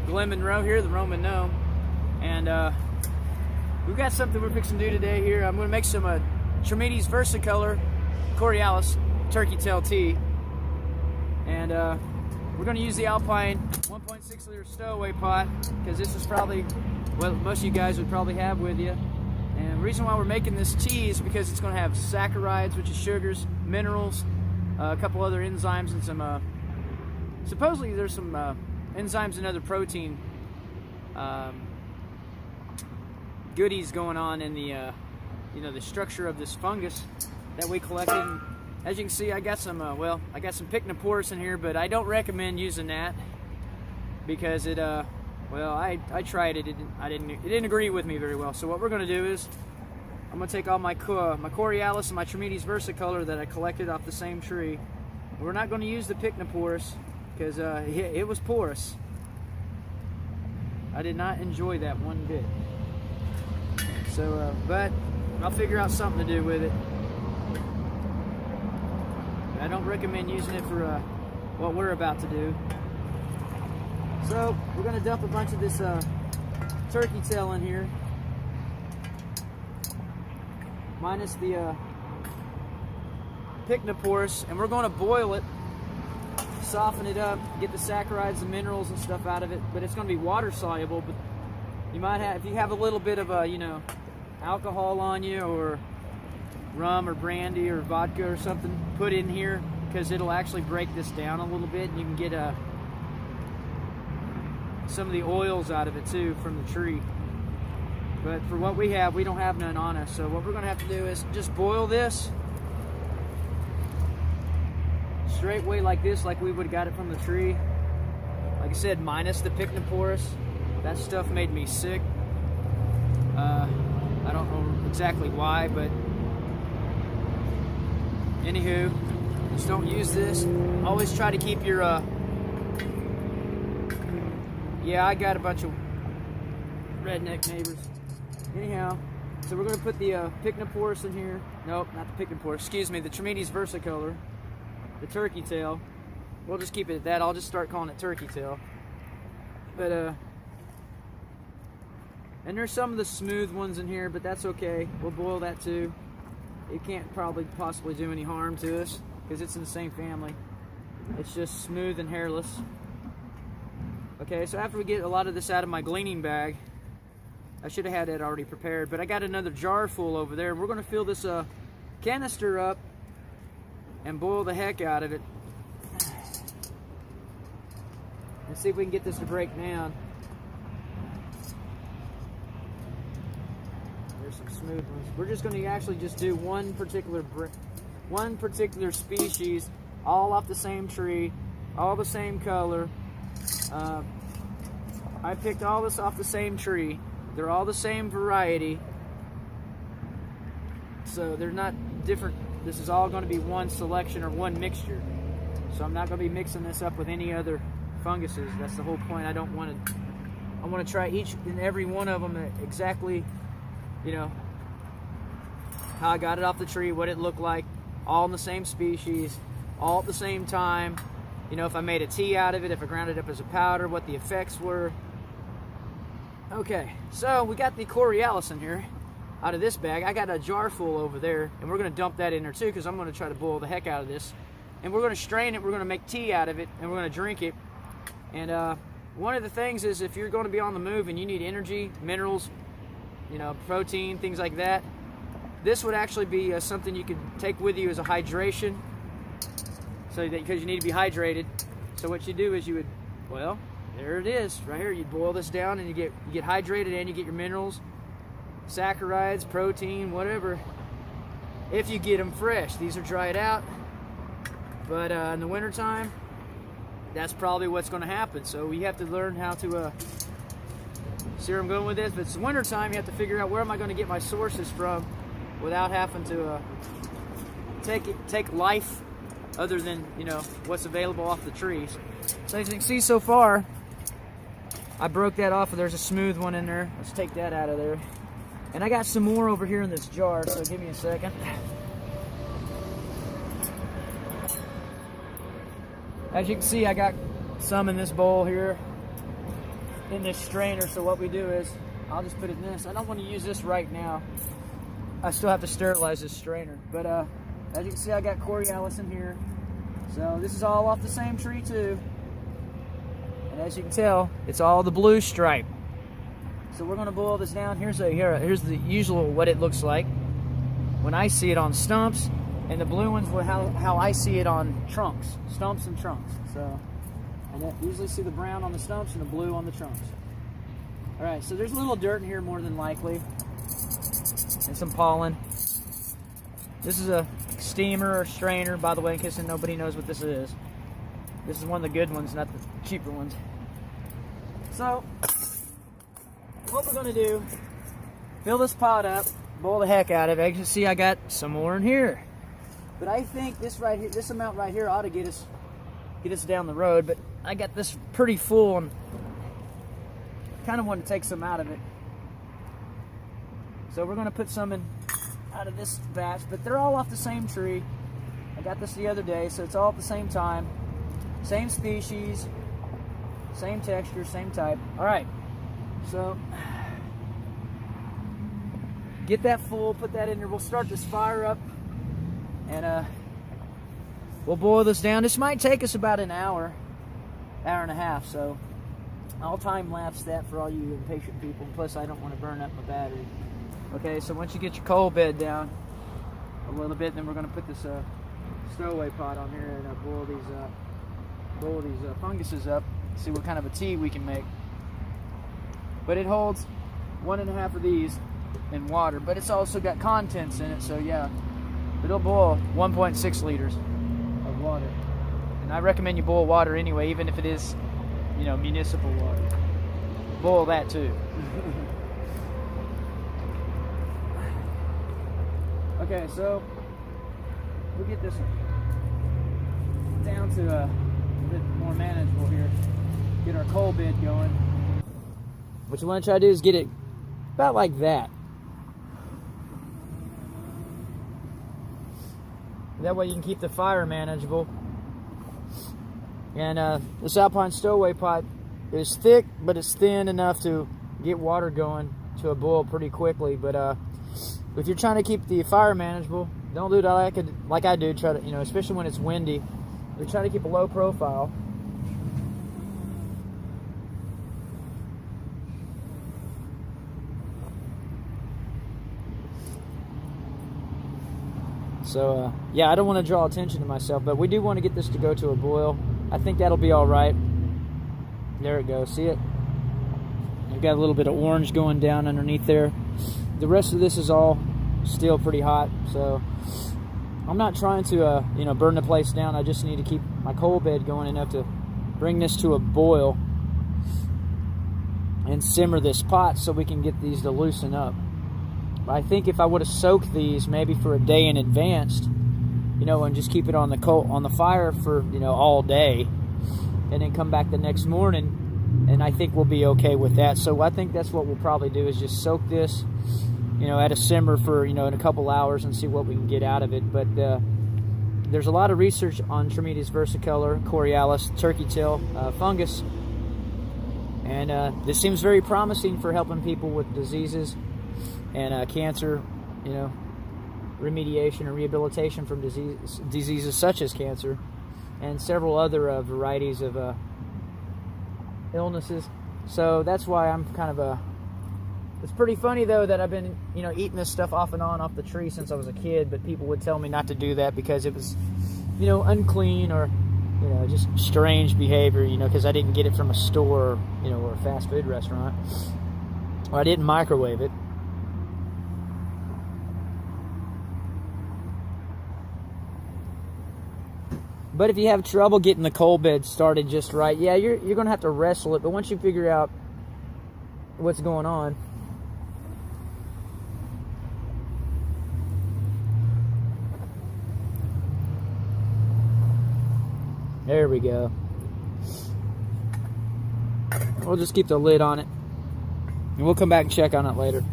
Glenn Monroe here, the Roman Gnome, and we've got something we're fixing to do today here. I'm going to make some Tremetes versicolor Coriolis turkey tail tea, and we're going to use the Alpine 1.6 liter stowaway pot because this is probably what most of you guys would probably have with you. And the reason why we're making this tea is because it's going to have saccharides, which is sugars, minerals, a couple other enzymes, and some supposedly there's some enzymes and other protein goodies going on in the the structure of this fungus that we collected. As you can see, I got some I got some Pycnoporus in here, but I don't recommend using that because it I tried it. It didn't agree with me very well. So what we're going to do is I'm going to take all my Coriolis and my Tremetes versicolor that I collected off the same tree. We're not going to use the Pycnoporus because it was porous. I did not enjoy that one bit. So, but I'll figure out something to do with it. I don't recommend using it for what we're about to do. So we're going to dump a bunch of this turkey tail in here, minus the Pycnoporus, and we're going to boil it, soften it up, get the saccharides and minerals and stuff out of it. But it's going to be water soluble. But you might have, if you have a little bit of alcohol on you, or rum or brandy or vodka or something, put in here because it'll actually break this down a little bit, and you can get some of the oils out of it too from the tree. But for what we have, we don't have none on us. So what we're going to have to do is just boil this straight way like this, like we would have got it from the tree. Like I said, minus the Pycnoporus. That stuff made me sick. I don't know exactly why, but anywho, just don't use this. Always try to keep your yeah, I got a bunch of redneck neighbors. Anyhow, so we're going to put the Pycnoporus in here. Nope, not the Pycnoporus. Excuse me, the Tremetes versicolor, the turkey tail. We'll just keep it at that. I'll just start calling it turkey tail. But and there's some of the smooth ones in here, but that's okay. We'll boil that too. It can't probably possibly do any harm to us because it's in the same family. It's just smooth and hairless. Okay, so after we get a lot of this out of my gleaning bag, I should have had that already prepared, but I got another jar full over there. We're going to fill this canister up and boil the heck out of it. And see if we can get this to break down. There's some smooth ones. We're just going to actually just do one particular species, all off the same tree, all the same color. I picked all this off the same tree. They're all the same variety, so they're not different. This is all going to be one selection or one mixture. So I'm not going to be mixing this up with any other funguses. That's the whole point. I want to try each and every one of them exactly, how I got it off the tree, what it looked like, all in the same species, all at the same time. If I made a tea out of it, if I ground it up as a powder, what the effects were. Okay, so we got the Coriolis in here out of this bag. I got a jar full over there, and we're going to dump that in there too because I'm going to try to boil the heck out of this. And we're going to strain it, we're going to make tea out of it, and we're going to drink it. And one of the things is if you're going to be on the move and you need energy, minerals, protein, things like that, this would actually be something you could take with you as a hydration. So that, because you need to be hydrated. So what you do is you would, well, there it is, right here. You boil this down and you get hydrated and you get your minerals, saccharides, protein, whatever. If you get them fresh, these are dried out. But in the wintertime, that's probably what's going to happen. So we have to learn how to see where I'm going with this. If it's wintertime, you have to figure out where am I going to get my sources from without having to take life other than what's available off the trees. So as you can see so far, I broke that off, and there's a smooth one in there. Let's take that out of there. And I got some more over here in this jar, so give me a second. As you can see, I got some in this bowl here. in this strainer. So what we do is, I'll just put it in this. I don't want to use this right now. I still have to sterilize this strainer. But as you can see, I got Coriolis in here. So this is all off the same tree too. And as you can tell, it's all the blue stripe. So we're going to boil this down. Here's the usual what it looks like when I see it on stumps, and the blue ones were how I see it on trunks, stumps and trunks. So, and I usually see the brown on the stumps and the blue on the trunks. All right, so there's a little dirt in here more than likely, and some pollen. This is a steamer or strainer, by the way, in case nobody knows what this is. This is one of the good ones, not the cheaper ones. So, what we're gonna do, fill this pot up, boil the heck out of it. As you can see, I got some more in here. But I think this right here, this amount right here ought to get us down the road. But I got this pretty full and kind of want to take some out of it. So we're gonna put some in out of this batch, but they're all off the same tree. I got this the other day, so it's all at the same time. Same species, same texture, same type. All right. So, get that full, put that in there. We'll start this fire up, and we'll boil this down. This might take us about an hour and a half, so I'll time lapse that for all you impatient people. Plus, I don't want to burn up my battery. Okay, so once you get your coal bed down a little bit, then we're going to put this stowaway pot on here and boil these funguses up, see what kind of a tea we can make. But it holds 1.5 of these in water, but it's also got contents in it, so yeah, it'll boil 1.6 liters of water. And I recommend you boil water anyway, even if it is, municipal water. Boil that too. Okay, so we'll get this down to a bit more manageable here. Get our coal bed going. What you want to try to do is get it about like that. That way you can keep the fire manageable. And this Alpine stowaway pot is thick, but it's thin enough to get water going to a boil pretty quickly. But if you're trying to keep the fire manageable, don't do it like I do. Try to, especially when it's windy, we try to keep a low profile. So, yeah, I don't want to draw attention to myself, but we do want to get this to go to a boil. I think that'll be all right. There it goes. See it? You've got a little bit of orange going down underneath there. The rest of this is all still pretty hot, so I'm not trying to, burn the place down. I just need to keep my coal bed going enough to bring this to a boil and simmer this pot so we can get these to loosen up. I think if I would have soaked these maybe for a day in advance, and just keep it on the fire for, all day, and then come back the next morning, and I think we'll be okay with that. So I think that's what we'll probably do, is just soak this, at a simmer for, in a couple hours and see what we can get out of it. But there's a lot of research on Tremetes versicolor, Coriolis, turkey tail fungus, and this seems very promising for helping people with diseases and cancer, remediation and rehabilitation from diseases such as cancer and several other varieties of illnesses. So that's why I'm kind of it's pretty funny though that I've been, eating this stuff off and on off the tree since I was a kid, but people would tell me not to do that because it was, unclean or, just strange behavior, because I didn't get it from a store, or a fast food restaurant, or I didn't microwave it. But if you have trouble getting the coal bed started just right, yeah, you're going to have to wrestle it. But once you figure out what's going on, there we go. We'll just keep the lid on it, and we'll come back and check on it later.